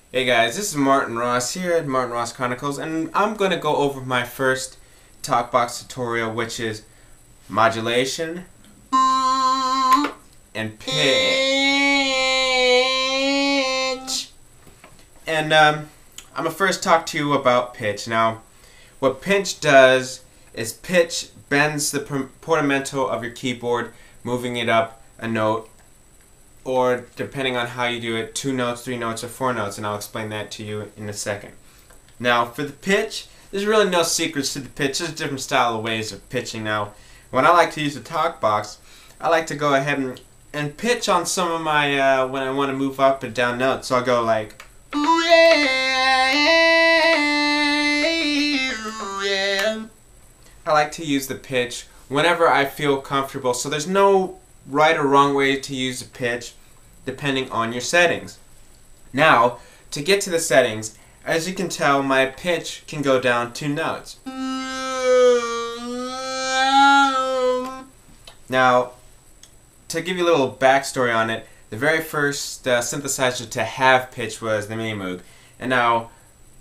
Hey guys, this is Martin Ross here at Martin Ross Chronicles, and I'm going to go over my first Talkbox tutorial, which is modulation and pitch. And I'm going to first talk to you about pitch. Now, what pitch does is pitch bends the portamento of your keyboard, moving it up a note, or depending on how you do it, 2 notes, 3 notes, or 4 notes, and I'll explain that to you in a second. Now, for the pitch, there's really no secrets to the pitch. There's different style of ways of pitching. Now, when I like to use the talk box, I like to go ahead and pitch on some of my, when I want to move up and down notes. So I'll go like, I like to use the pitch whenever I feel comfortable. So there's no right or wrong way to use the pitch depending on your settings. Now, to get to the settings, as you can tell, my pitch can go down 2 notes. Now, to give you a little backstory on it, the very first synthesizer to have pitch was the Moog. And now,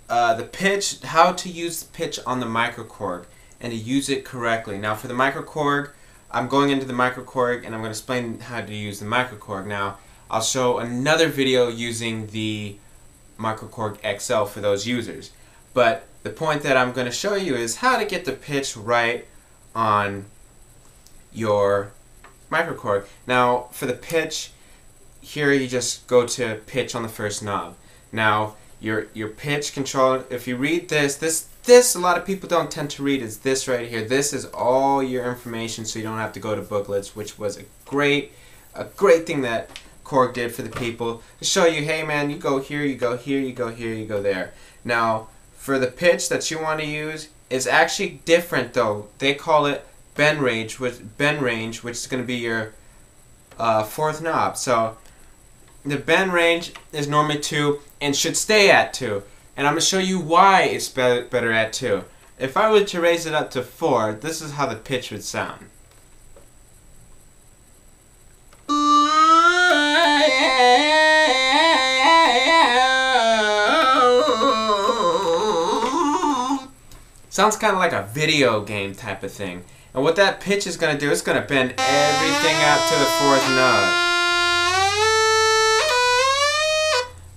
the pitch, how to use the pitch on the MicroKorg and to use it correctly. Now, for the MicroKorg, I'm going into the MicroKorg and I'm going to explain how to use the MicroKorg. Now, I'll show another video using the MicroKorg XL for those users. But the point that I'm going to show you is how to get the pitch right on your MicroKorg. Now, for the pitch, here you just go to pitch on the first knob. Now, your pitch control, if you read this a lot of people don't tend to read, is this right here. This is all your information, so you don't have to go to booklets, which was a great thing that Korg did for the people to show you, hey man, you go here, you go here, you go here, you go there. Now, for the pitch that you want to use, is actually different though. They call it bend range, which is going to be your 4th knob. So the bend range is normally 2 and should stay at 2. And I'm going to show you why it's better at 2. If I were to raise it up to 4, this is how the pitch would sound. Sounds kind of like a video game type of thing. And what that pitch is going to do, it's going to bend everything up to the 4th note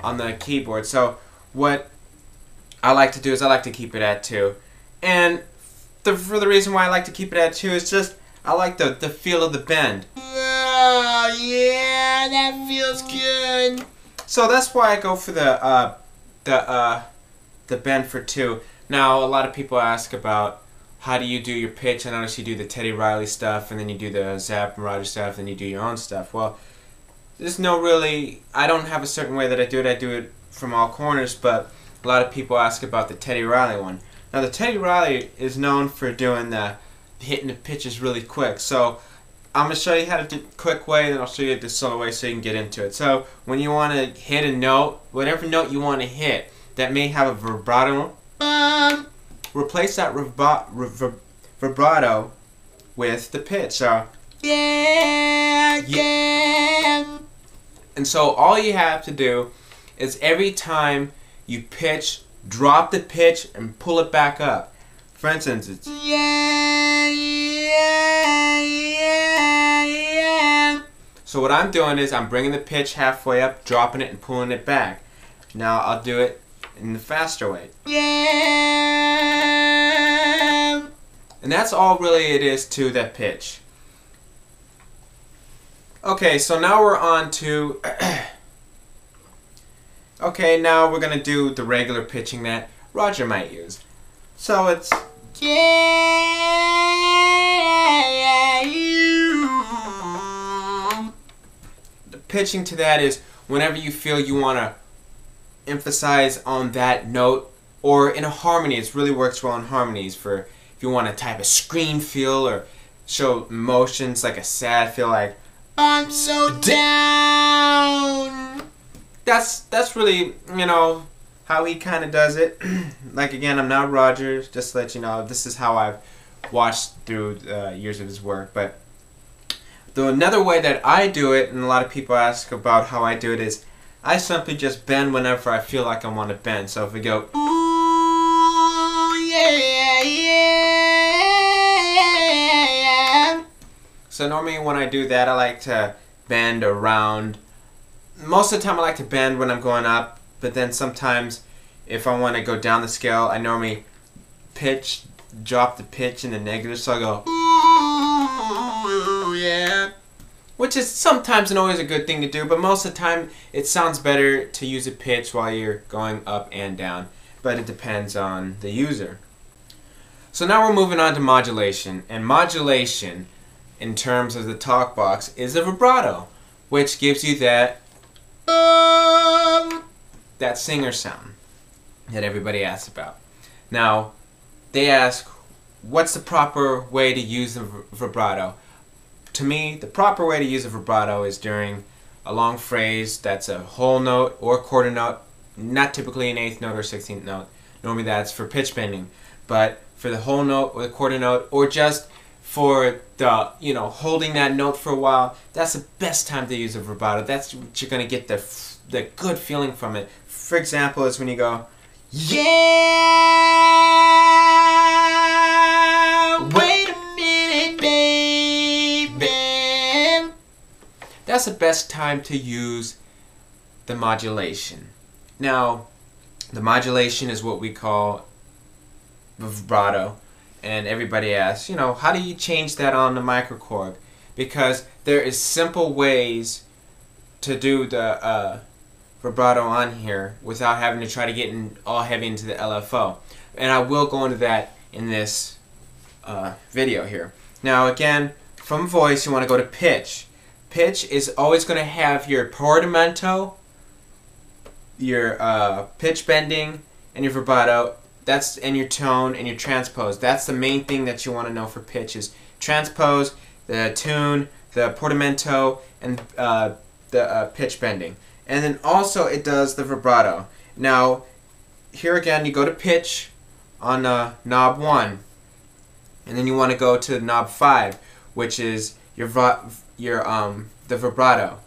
on the keyboard. So what I like to do is I like to keep it at 2. And for the reason why I like to keep it at 2 is just I like the feel of the bend. Oh, yeah, that feels good. So that's why I go for the bend for 2. Now, a lot of people ask about how do you do your pitch. I notice you do the Teddy Riley stuff, and then you do the Zapp and Roger stuff, and you do your own stuff. Well, there's no really, I don't have a certain way that I do it. I do it from all corners, but a lot of people ask about the Teddy Riley one. Now, the Teddy Riley is known for doing hitting the pitches really quick. So I'm going to show you how to do it the quick way, and I'll show you the slow way so you can get into it. So when you want to hit a note, whatever note you want to hit that may have a vibrato, replace that vibrato with the pitch. So yeah. And so all you have to do is every time you pitch, drop the pitch and pull it back up. For instance, it's yeah. So what I'm doing is I'm bringing the pitch halfway up, dropping it and pulling it back. Now I'll do it in the faster way. Yeah. And that's all really it is to that pitch. Okay, so now we're on to okay, now we're going to do the regular pitching that Roger might use. So it's the pitching to that is whenever you feel you want to emphasize on that note, or in a harmony. It really works well in harmonies for if you want to type a scream feel or show emotions like a sad feel, like I'm so down. That's really, you know, how he kind of does it. Like, again, I'm not Roger, just to let you know, this is how I've watched through years of his work. But another way that I do it, and a lot of people ask about how I do it, is I simply just bend whenever I feel like I want to bend. So if we go, ooh, yeah, yeah. So normally when I do that, I like to bend around. Most of the time I like to bend when I'm going up, but then sometimes if I want to go down the scale, I normally drop the pitch in the negative, so I go, ooh, yeah. Which is sometimes and always a good thing to do, but most of the time it sounds better to use a pitch while you're going up and down, but it depends on the user. So now we're moving on to modulation, and modulation in terms of the Talkbox is a vibrato, which gives you that singer sound that everybody asks about. Now, they ask, what's the proper way to use the vibrato? To me, the proper way to use a vibrato is during a long phrase that's a whole note or quarter note, not typically an eighth note or 16th note. Normally that's for pitch bending. But for the whole note or the quarter note, or just for the, holding that note for a while, that's the best time to use a vibrato. That's what you're going to get the good feeling from it. For example, is when you go, yeah, wait a minute, baby. That's the best time to use the modulation. Now, the modulation is what we call vibrato, and everybody asks, how do you change that on the MicroKorg? Because there is simple ways to do the vibrato on here without having to try to get all heavy into the LFO. And I will go into that in this video here. Now again, from voice you want to go to pitch. Pitch is always going to have your portamento, your pitch bending, and your vibrato. And your tone and your transpose. That's the main thing that you want to know for pitch is transpose, the tune, the portamento, and the pitch bending. And then also it does the vibrato. Now, here again, you go to pitch on knob 1, and then you want to go to knob 5, which is the vibrato.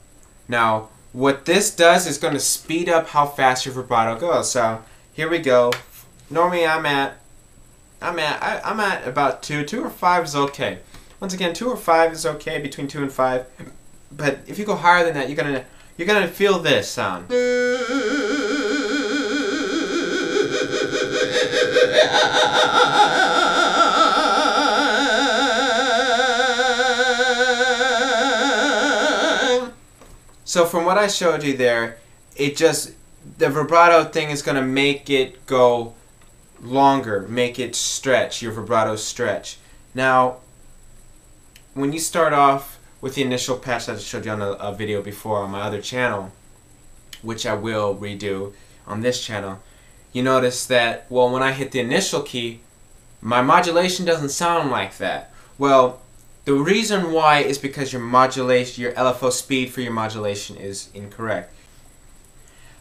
Now, what this does is going to speed up how fast your vibrato goes. So here we go. Normally I'm at about 2 or 5 is okay. Once again, 2 or 5 is okay, between 2 and 5. But if you go higher than that, you're gonna feel this sound. So from what I showed you there, the vibrato thing is gonna make it go longer, make it stretch, your vibrato stretch. Now, when you start off with the initial patch that I showed you on a video before on my other channel, which I will redo on this channel, you notice that, well, when I hit the initial key, my modulation doesn't sound like that. Well, the reason why is because your LFO speed for your modulation is incorrect.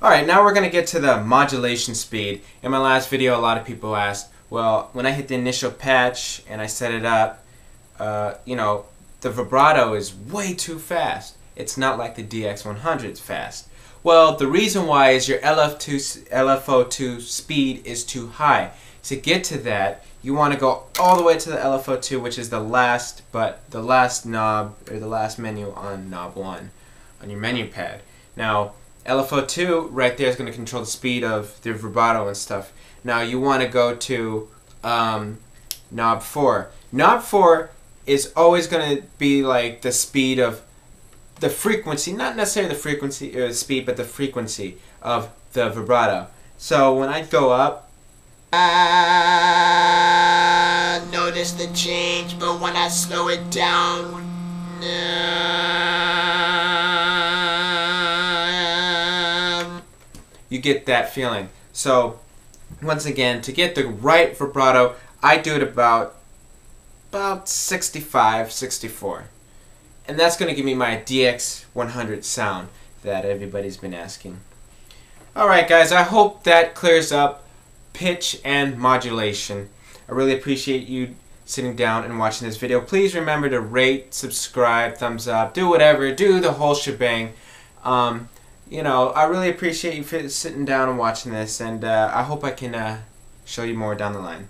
Alright, now we're going to get to the modulation speed. In my last video, a lot of people asked, well, when I hit the initial patch and I set it up, the vibrato is way too fast. It's not like the DX100's fast. Well, the reason why is your LFO2 speed is too high. To get to that, you want to go all the way to the LFO2, which is the last knob, or the last menu on knob 1 on your menu pad. Now, LFO2 right there is going to control the speed of the vibrato and stuff. Now you want to go to knob 4. Knob 4 is always going to be like the speed of the frequency, not necessarily the frequency or the speed, but the frequency of the vibrato. So when I go up, I notice the change, but when I slow it down, you get that feeling. So once again, to get the right vibrato, I do it about 65, 64. And that's going to give me my DX100 sound that everybody's been asking. Alright guys, I hope that clears up pitch and modulation. I really appreciate you sitting down and watching this video. Please remember to rate, subscribe, thumbs up, do whatever, do the whole shebang. you know, I really appreciate you sitting down and watching this, and I hope I can show you more down the line.